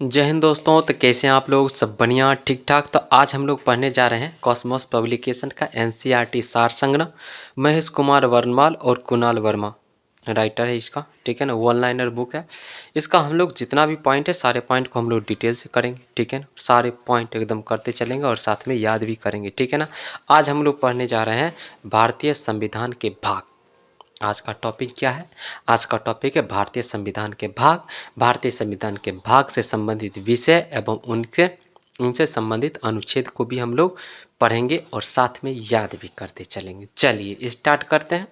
जय हिंद दोस्तों। तो कैसे हैं आप लोग? सब बढ़िया ठीक ठाक। तो आज हम लोग पढ़ने जा रहे हैं कॉस्मोस पब्लिकेशन का एनसीईआरटी सार संग्रह। महेश कुमार वर्णमाल और कुणाल वर्मा राइटर है इसका, ठीक है ना। वन लाइनर बुक है इसका। हम लोग जितना भी पॉइंट है सारे पॉइंट को हम लोग डिटेल से करेंगे, ठीक है ना। सारे पॉइंट एकदम करते चलेंगे और साथ में याद भी करेंगे, ठीक है ना। आज हम लोग पढ़ने जा रहे हैं भारतीय संविधान के भाग। आज का टॉपिक क्या है? आज का टॉपिक है भारतीय संविधान के भाग। भारतीय संविधान के भाग से संबंधित विषय एवं उनसे संबंधित अनुच्छेद को भी हम लोग पढ़ेंगे और साथ में याद भी करते चलेंगे। चलिए स्टार्ट करते हैं।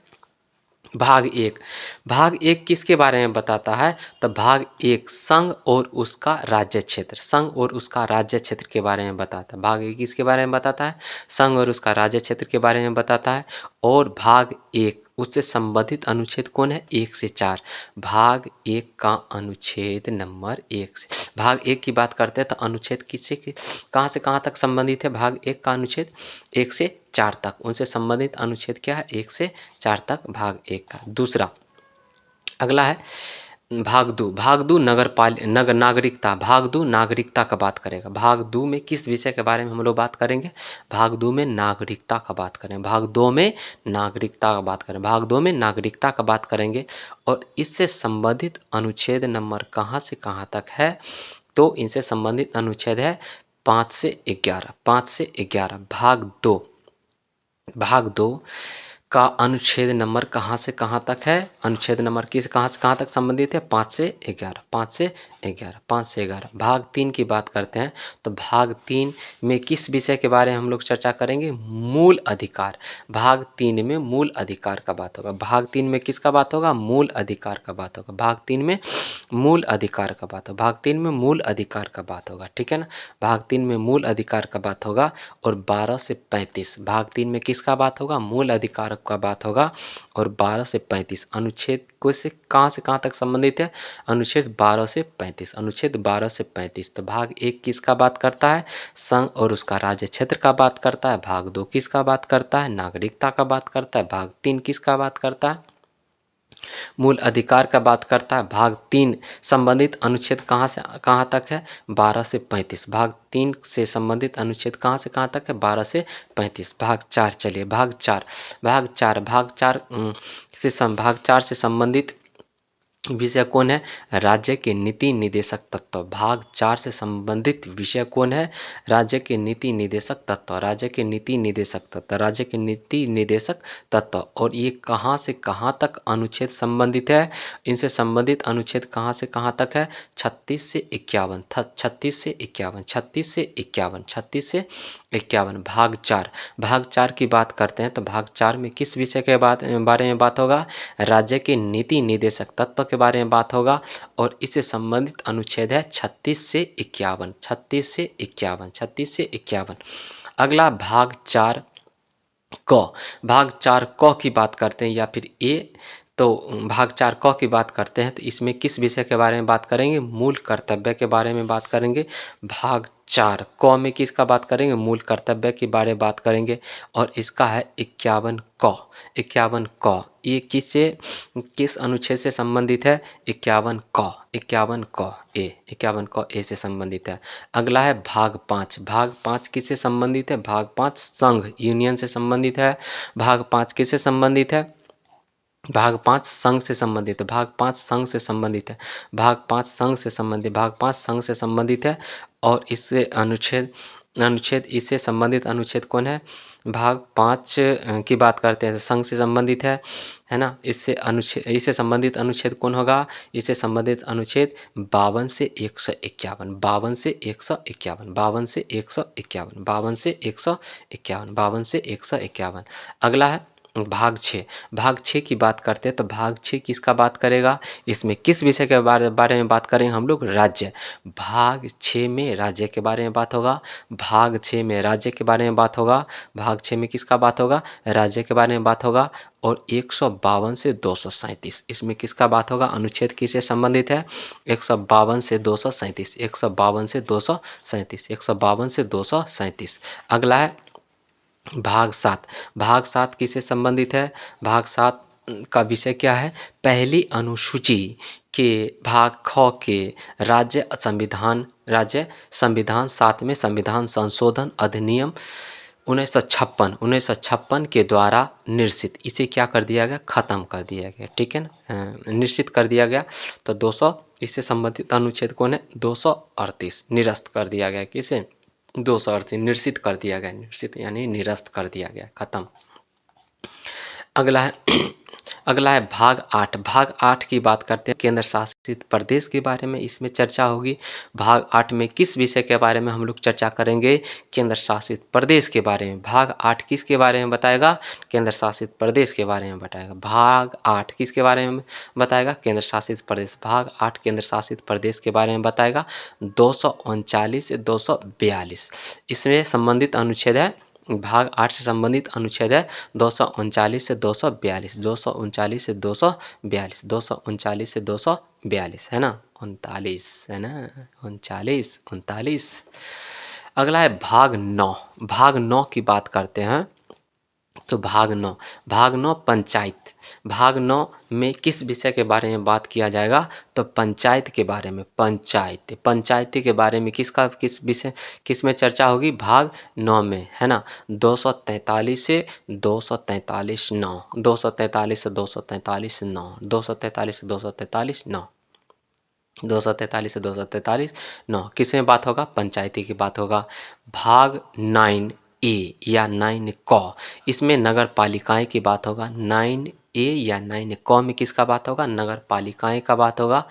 भाग एक। भाग एक किसके बारे में बताता है? तो भाग एक संघ और उसका राज्य क्षेत्र। संघ और उसका राज्य क्षेत्र के बारे में बताता है। भाग एक किसके बारे में बताता है? संघ और उसका राज्य क्षेत्र के बारे में बताता है। और भाग एक उससे संबंधित अनुच्छेद कौन है? 1 से 4। भाग एक का अनुच्छेद नंबर 1 से। भाग एक की बात करते हैं तो अनुच्छेद किससे कहाँ से कहाँ तक संबंधित है? भाग एक का अनुच्छेद 1 से 4 तक। उनसे संबंधित अनुच्छेद क्या है? 1 से 4 तक भाग एक का। दूसरा अगला है भाग दो। भाग दो नगर नागरिकता। भाग दो नागरिकता का बात करेगा। भाग दो में किस विषय के बारे में हम लोग बात करेंगे? भाग दो में नागरिकता का बात करें। भाग दो में नागरिकता का बात करें। भाग दो में नागरिकता का बात करेंगे। और इससे संबंधित अनुच्छेद नंबर कहाँ से कहाँ तक है? तो इनसे संबंधित अनुच्छेद है 5 से 11। 5 से 11 भाग दो। भाग दो का अनुच्छेद नंबर कहाँ से कहाँ तक है? अनुच्छेद नंबर किस कहाँ से कहाँ तक संबंधित है? 5 से 11। 5 से 11। 5 से 11। भाग तीन की बात करते हैं तो भाग तीन में किस विषय के बारे में हम लोग चर्चा करेंगे? मूल अधिकार। भाग तीन में मूल अधिकार का बात होगा। भाग तीन में किसका बात होगा? मूल अधिकार का बात होगा। भाग तीन में मूल अधिकार का बात होगा। भाग तीन में मूल अधिकार का बात होगा, ठीक है ना। भाग तीन में मूल अधिकार का बात होगा। और 12 से 35 भाग तीन में किसका बात होगा? मूल अधिकार का बात होगा। और 12 से 35 अनुच्छेद को से कहाँ तक संबंधित है? अनुच्छेद 12 से 35। अनुच्छेद 12 से 35। तो भाग एक किसका बात करता है? संघ और उसका राज्य क्षेत्र का बात करता है। भाग दो किसका बात करता है? नागरिकता का बात करता है। भाग तीन किसका बात करता है? मूल अधिकार का बात करता है। भाग तीन संबंधित अनुच्छेद कहाँ से कहाँ तक है? 12 से 35। भाग तीन से संबंधित अनुच्छेद कहाँ से कहाँ तक है? 12 से 35। भाग चार चलिए भाग चार। भाग चार से संबंधित विषय कौन है? राज्य के नीति निदेशक तत्व। भाग चार से संबंधित विषय कौन है? राज्य के नीति निदेशक तत्व। राज्य के नीति निदेशक तत्व। राज्य के नीति निदेशक तत्व। और ये कहाँ से कहाँ तक अनुच्छेद संबंधित है? इनसे संबंधित अनुच्छेद कहाँ से कहाँ तक है? 36 से 51। 36 से 51। 36 से 51। 36 से 51। भाग चार। भाग चार की बात करते हैं तो भाग चार में किस विषय के बारे में बात होगा? राज्य के नीति निदेशक तत्व के बारे में बात होगा। और इससे संबंधित अनुच्छेद है 36 से 51। 36 से 51। 36 से 51। अगला भाग चार क। भाग चार क की बात करते हैं या फिर ए। तो भाग चार क की बात करते हैं तो इसमें किस विषय के बारे में बात करेंगे? मूल कर्तव्य के बारे में बात करेंगे। भाग चार क में किसका बात करेंगे? मूल कर्तव्य के बारे में बात करेंगे। और इसका है 51 क। 51 क ये किस अनुच्छेद से संबंधित है? 51 क। 51 क ए। 51 क ए से संबंधित है। अगला है भाग पाँच। भाग पाँच किससे संबंधित है? भाग पाँच संघ यूनियन से संबंधित है। भाग पाँच किससे संबंधित है? भाग पाँच संघ से संबंधित है। भाग पाँच संघ से संबंधित है। भाग पाँच संघ से संबंधित। भाग पाँच संघ से संबंधित है। और इससे अनुच्छेद अनुच्छेद इससे संबंधित अनुच्छेद कौन है? भाग पाँच की बात करते हैं संघ से संबंधित है ना। इससे संबंधित अनुच्छेद कौन होगा? इससे संबंधित अनुच्छेद 52 से 151। 52 से 151। 52 से 151। 52 से 151। 52 से 151। अगला है भाग छः। भाग छः की बात करते हैं तो भाग छः किसका बात करेगा? इसमें किस विषय के बारे में बात करेंगे हम लोग? राज्य। भाग छः में राज्य के बारे में बात होगा। भाग छः में राज्य के बारे में बात होगा। भाग छः में किसका बात होगा? राज्य के बारे में बात होगा। और 152 से 237 इसमें किसका बात होगा? अनुच्छेद किससे संबंधित है? 152 से 237। 152 से 237। 152 से 237। अगला है भाग सात। भाग सात किससे संबंधित है? भाग सात का विषय क्या है? पहली अनुसूची के भाग ख के राज्य संविधान 7वें संविधान संशोधन अधिनियम 1956 के द्वारा निर्सित, इसे क्या कर दिया गया, खत्म कर दिया गया। ठीक है ना, निश्चित कर दिया गया। तो 200 इससे संबंधित अनुच्छेद कौन है, 238 निरस्त कर दिया गया। किसे, 238 निरसित कर दिया गया। निरसित यानी निरस्त कर दिया गया, खत्म। अगला है अगला है भाग 8। भाग 8 की बात करते हैं, केंद्र शासित प्रदेश के बारे में इसमें चर्चा होगी। भाग 8 में किस विषय के बारे में हम लोग चर्चा करेंगे, केंद्र शासित प्रदेश के बारे में। भाग 8 किसके बारे में बताएगा, केंद्र शासित प्रदेश के बारे में बताएगा। भाग 8 किसके बारे में बताएगा, केंद्र शासित प्रदेश। भाग 8 केंद्र शासित प्रदेश के बारे में बताएगा। 239 से 242 इसमें संबंधित अनुच्छेद है। भाग 8 से संबंधित अनुच्छेद है 239 से 242, 239 से 242, 239 से 242 है ना, 39 है ना, 39 39। अगला है भाग 9। भाग 9 की बात करते हैं तो भाग 9 पंचायत। भाग 9 में किस विषय के बारे में बात किया जाएगा, तो पंचायत के बारे में। पंचायती के बारे में किस विषय किस में चर्चा होगी, भाग 9 में है ना। 243 से 243 9, 243 से 243 9, 243 से 243 9, 243 से 243 9 किस में बात होगा, पंचायती की बात होगा। भाग 9 ए या 9 क, इसमें नगर पालिकाएं की बात होगा। 9 ए या 9 क में किसका बात होगा, नगर पालिकाएं का बात होगा।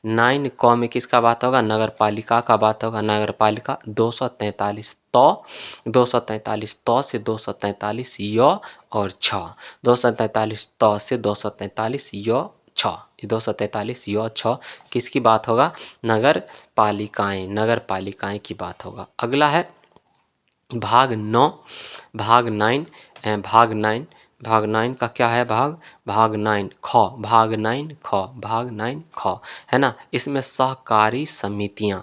9 क में किसका बात होगा, नगर पालिका का बात होगा। नगर पालिका 243 तो 243 तो से 243 य और छ, 243 तो से 243 य छ, 243 य छ किसकी बात होगा, नगर पालिकाएं की बात होगा। अगला है भाग 9। भाग 9 भाग 9 का क्या है, भाग 9 ख, भाग 9 ख है ना। इसमें सहकारी समितियां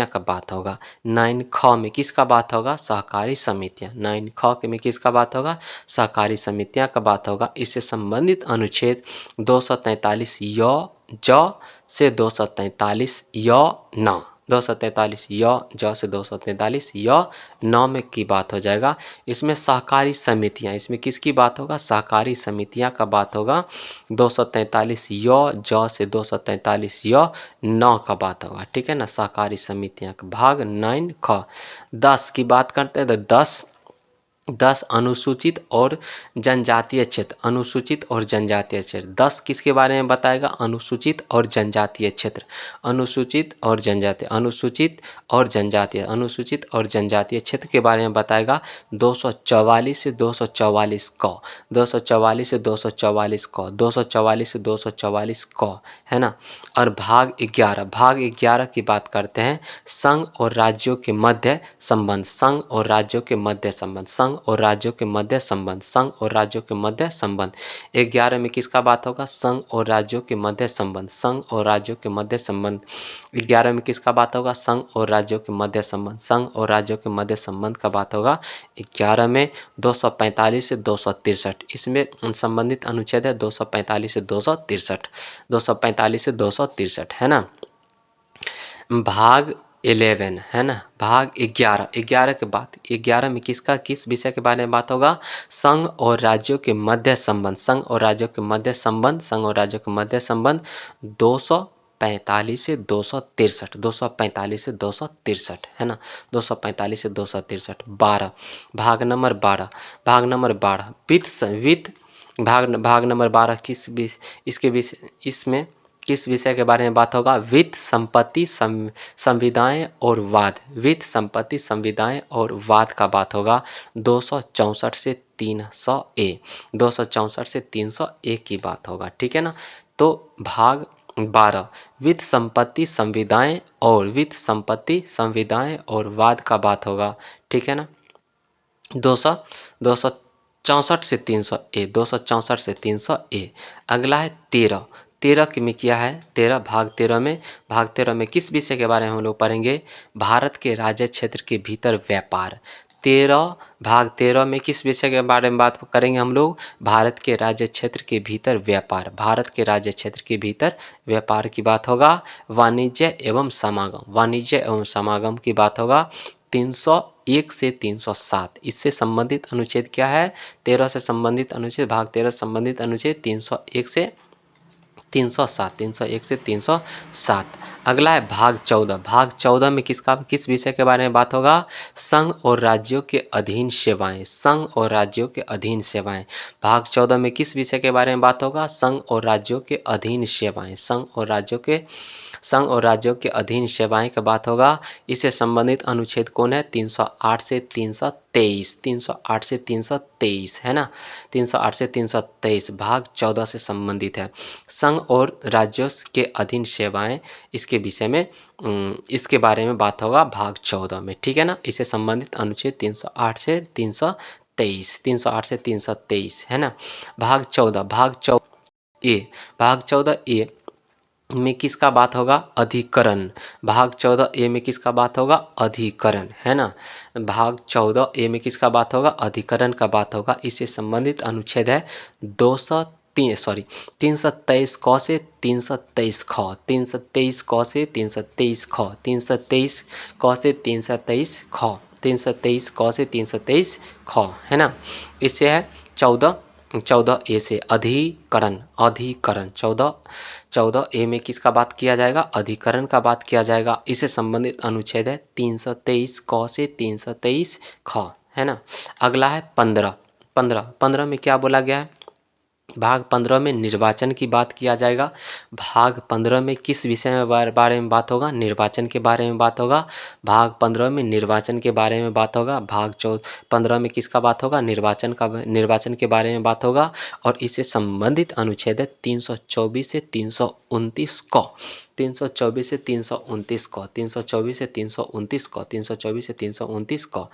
का बात होगा। 9 ख में किसका बात होगा, सहकारी समितियां। 9 ख में किसका बात होगा, सहकारी समितियां का बात होगा। इससे संबंधित अनुच्छेद 243 य ज से 243 य न, 243 य ज से 243 य न में की बात हो जाएगा। इसमें सहकारी समितियां, इसमें किसकी बात होगा, सहकारी समितियां का बात होगा। 243 य ज से 243 य न का बात होगा। ठीक है ना, सहकारी समितियां का। भाग 9 ख। 10 की बात करते हैं तो 10 अनुसूचित और जनजातीय क्षेत्र। अनुसूचित और जनजातीय क्षेत्र 10 किसके बारे में बताएगा, अनुसूचित और जनजातीय क्षेत्र। अनुसूचित और जनजातीय क्षेत्र के बारे में बताएगा। 244 से 244 क, 244 से 244 क, 244 से 244 क है ना। और भाग 11 की बात करते हैं, संघ और राज्यों के मध्य संबंध। संघ और राज्यों के मध्य संबंध, संघ और राज्यों के मध्य संबंध, संघ और राज्यों के मध्य संबंध। 11 में किसका बात होगा, संघ और राज्यों के मध्य संबंध, संघ और राज्यों के मध्य संबंध। 11 में किसका बात होगा, संघ और राज्यों के मध्य संबंध, संघ और राज्यों के मध्य संबंध का बात होगा। 11 में 245 से 263 इसमें संबंधित अनुच्छेद है 245 से 263, 245 से 263 है ना। भाग 11 है ना, भाग 11 के बाद 11 में किस विषय के बारे में बात होगा, संघ और राज्यों के मध्य संबंध, संघ और राज्यों के मध्य संबंध, संघ और राज्यों के मध्य संबंध। 245 से 263, 245 से 263 है ना, 245 से 263। 12 भाग नंबर 12 वित्त भाग नंबर 12 इसमें किस विषय के बारे में बात होगा, वित्त संपत्ति संविदाएं और वाद। वित्त संपत्ति संविदाएं और वाद का बात होगा। 264 से 300 ए, 264 से 300 ए की बात होगा। ठीक है ना। तो भाग 12 वित्त संपत्ति संविदाएं और वाद का बात होगा। ठीक है ना। 264 से 300 ए, 264 से 300 ए। अगला है 13 की में क्या है, भाग 13 में किस विषय के बारे में हम लोग पढ़ेंगे, भारत के राज्य क्षेत्र के भीतर व्यापार। 13, भाग 13 में किस विषय के बारे में बात करेंगे हम लोग? भारत के राज्य क्षेत्र के भीतर व्यापार, भारत के राज्य क्षेत्र के भीतर व्यापार की बात होगा। वाणिज्य एवं समागम, वाणिज्य एवं समागम की बात होगा। 301 से 307 इससे संबंधित अनुच्छेद क्या है? 13 से संबंधित अनुच्छेद, भाग 13 से संबंधित अनुच्छेद 301 से 307, 301 से 307। अगला है भाग 14, भाग 14 में किस विषय के बारे में बात होगा? संघ और राज्यों के अधीन सेवाएं, संघ और राज्यों के अधीन सेवाएं। भाग 14 में किस विषय के बारे में बात होगा? संघ और राज्यों के अधीन सेवाएं, संघ और राज्यों के अधीन सेवाएं की बात होगा। इससे संबंधित अनुच्छेद कौन है? 308 से 323, 308 से 323 है ना, 308 से 323 भाग 14 से संबंधित है। संघ और राज्यों के अधीन सेवाएं, इसके विषय में इसके बारे में बात होगा भाग 14 में, ठीक है ना। इससे संबंधित अनुच्छेद 308 से 323, 308 से 323 है ना। भाग 14, भाग 14 ए, भाग 14 ए में किसका बात होगा? अधिकरण। भाग 14 ए में किसका बात होगा? अधिकरण है ना। भाग 14 ए में किसका बात होगा? अधिकरण का बात होगा। इससे संबंधित अनुच्छेद है 323 क से 323 ख, 323 क से 323 ख, 323 क से 323 ख, 323 क से 323 ख है ना। इससे है 14 ए से अधिकरण, अधिकरण 14 ए में किसका बात किया जाएगा? अधिकरण का बात किया जाएगा। इससे संबंधित अनुच्छेद है 323 क से 323 ख है ना। अगला है 15 में क्या बोला गया है? भाग 15 में निर्वाचन की बात किया जाएगा। भाग 15 में किस विषय में बारे में बात होगा? निर्वाचन के बारे में बात होगा। भाग 15 में निर्वाचन के बारे में बात होगा। भाग 15 में किसका बात होगा? निर्वाचन के बारे में बात होगा। और इससे संबंधित अनुच्छेद है 324 से 329 क, 324 से 329 क, 324 से 329 क, 324 से 329 क।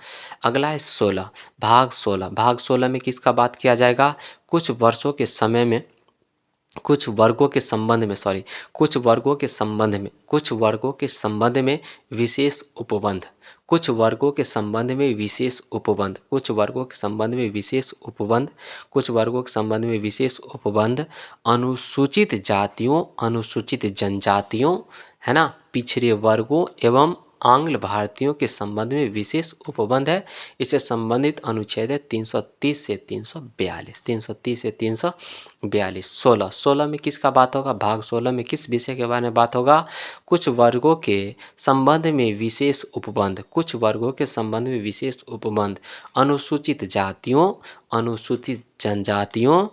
अगला है 16, भाग 16, भाग 16 में किसका बात किया जाएगा? कुछ वर्षों के समय में, कुछ वर्गों के संबंध में, कुछ वर्गों के संबंध में, कुछ वर्गों के संबंध में विशेष उपबंध, कुछ वर्गों के संबंध में विशेष उपबंध, कुछ वर्गों के संबंध में विशेष उपबंध, कुछ वर्गों के संबंध में विशेष उपबंध, अनुसूचित जातियों, अनुसूचित जनजातियों है ना, पिछड़े वर्गों एवं आंग्ल भारतीयों के संबंध में विशेष उपबंध है। इससे संबंधित अनुच्छेद है 330 से 342, 330 से 342। 16 में किसका बात होगा? भाग 16 में किस विषय के बारे में बात होगा? कुछ वर्गों के संबंध में विशेष उपबंध, कुछ वर्गों के संबंध में विशेष उपबंध, अनुसूचित जातियों, अनुसूचित जनजातियों,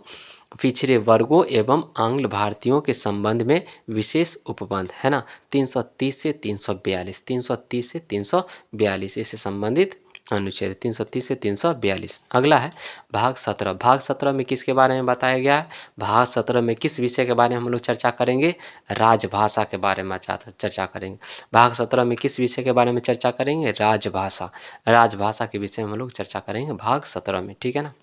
पिछड़े वर्गों एवं आंग्ल भारतीयों के संबंध में विशेष उपबंध है ना। 330 से 342, 330 से 342 इससे संबंधित अनुच्छेद 330 से 342। अगला है भाग 17, भाग 17 में किसके बारे में बताया गया है? भाग 17 में किस विषय के बारे में हम लोग चर्चा करेंगे? राजभाषा के बारे में चर्चा करेंगे। भाग 17 में किस विषय के बारे में चर्चा करेंगे? राजभाषा, राजभाषा के विषय में हम लोग चर्चा करेंगे भाग 17 में, ठीक है ना।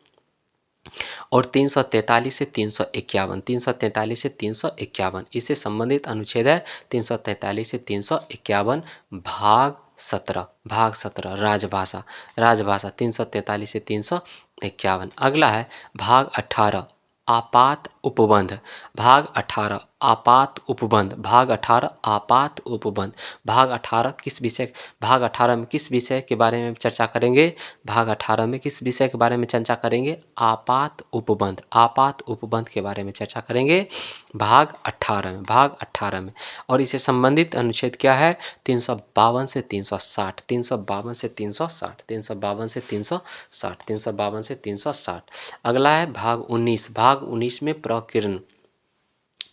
और 343 से 351, 343 से 351 इससे संबंधित अनुच्छेद है 343 से 351। भाग 17, भाग 17 राजभाषा, राजभाषा 343 से 351। अगला है भाग 18 आपात उपबंध, भाग 18 आपात उपबंध, भाग 18 आपात उपबंध। भाग 18 किस विषय, भाग 18 में किस विषय के बारे में चर्चा करेंगे? भाग 18 में किस विषय के बारे में चर्चा करेंगे? आपात उपबंध, आपात उपबंध के बारे में चर्चा करेंगे भाग 18 में, भाग 18 में। और इससे संबंधित अनुच्छेद क्या है? 352 से 360, 352 से 360, 352 से 360, 352 से 360। अगला है भाग 19, भाग 19 में प्रकीर्ण,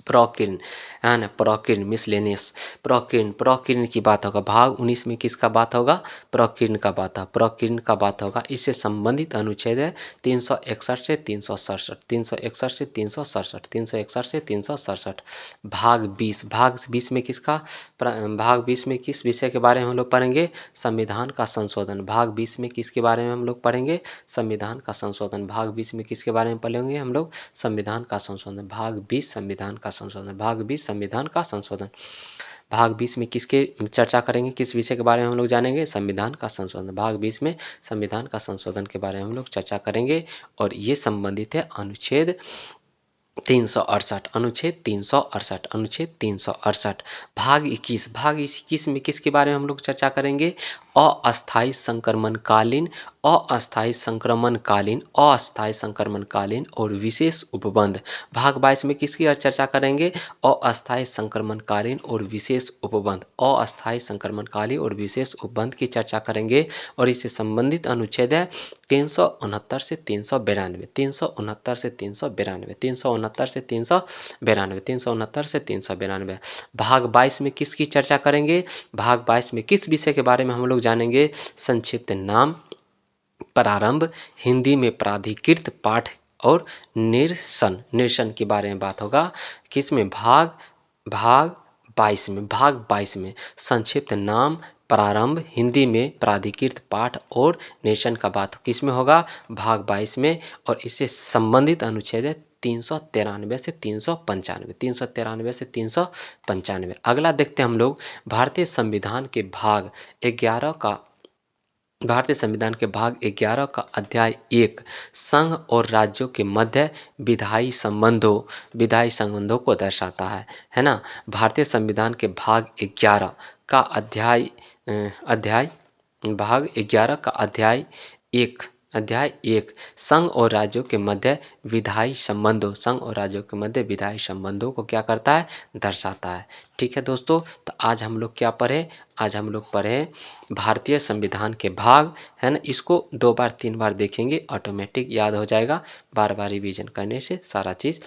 प्रकीर्ण है ना, प्रकीर्ण मिसलेनियस, प्रकीर्ण की बात होगा। भाग 19 में किसका बात होगा? प्रकीर्ण का बात है, प्रकीर्ण का बात होगा। इससे संबंधित अनुच्छेद है 361 से 367, 361 से 367, 361 से 367। भाग 20, भाग 20 में किसका, भाग 20 में किस विषय के बारे में हम लोग पढ़ेंगे? संविधान का संशोधन। भाग 20 में किसके बारे में हम लोग पढ़ेंगे? संविधान का संशोधन। भाग 20 में किसके बारे में पढ़ेंगे हम लोग? संविधान का संशोधन। भाग 20 संविधान का संशोधन, भाग 20 संविधान का संशोधन। भाग 20 में किसके चर्चा करेंगे, किस विषय के बारे में हम लोग जानेंगे, संविधान का संशोधन। भाग 20 में संविधान का संशोधन के बारे में हम लोग चर्चा करेंगे और ये संबंधित है अनुच्छेद 368, अनुच्छेद 368, अनुच्छेद 368। भाग 21, भाग 21 में किसके बारे में हम लोग चर्चा करेंगे, अस्थायी संक्रमणकालीन, अस्थायी संक्रमणकालीन, अस्थायी संक्रमणकालीन और विशेष उपबंध। भाग 22 में किसकी चर्चा करेंगे, अस्थायी संक्रमणकालीन और विशेष उपबंध, अस्थायी संक्रमणकालीन और विशेष उपबंध की चर्चा करेंगे और इससे संबंधित अनुच्छेद है 369 से 392, 369 से 392, 369 से 392, 369 से 392। भाग 22 में किसकी चर्चा करेंगे, भाग 22 में किस विषय के बारे में हम लोग जानेंगे, संक्षिप्त नाम, प्रारंभ, हिंदी में प्राधिकृत पाठ और निरसन के बारे में बात होगा। किसमें, भाग 22 में, भाग 22 में संक्षिप्त नाम, प्रारंभ, हिंदी में प्राधिकृत पाठ और निरसन का बात किसमें होगा, भाग 22 में। और इससे संबंधित अनुच्छेद है 393 से 395, 393 से 395। अगला देखते हैं हम लोग भारतीय संविधान के भाग 11 का, भारतीय संविधान के भाग 11 का अध्याय 1 संघ और राज्यों के मध्य विधायी संबंधों को दर्शाता है ना। भारतीय संविधान के भाग 11 का भाग 11 का अध्याय 1 संघ और राज्यों के मध्य विधायी संबंधों, संघ और राज्यों के मध्य विधायी संबंधों को क्या करता है, दर्शाता है। ठीक है दोस्तों, तो आज हम लोग क्या पढ़े, आज हम लोग पढ़े भारतीय संविधान के भाग, है ना। इसको 2 बार 3 बार देखेंगे, ऑटोमेटिक याद हो जाएगा, बार बार रिवीजन करने से सारा चीज़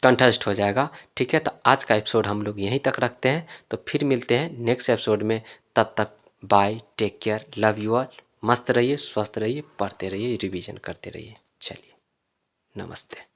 कंठस्थ हो जाएगा। ठीक है, तो आज का एपिसोड हम लोग यहीं तक रखते हैं, तो फिर मिलते हैं नेक्स्ट एपिसोड में। तब तक bye, take care, love you all. मस्त रहिए, स्वस्थ रहिए, पढ़ते रहिए, रिवीजन करते रहिए। चलिए, नमस्ते।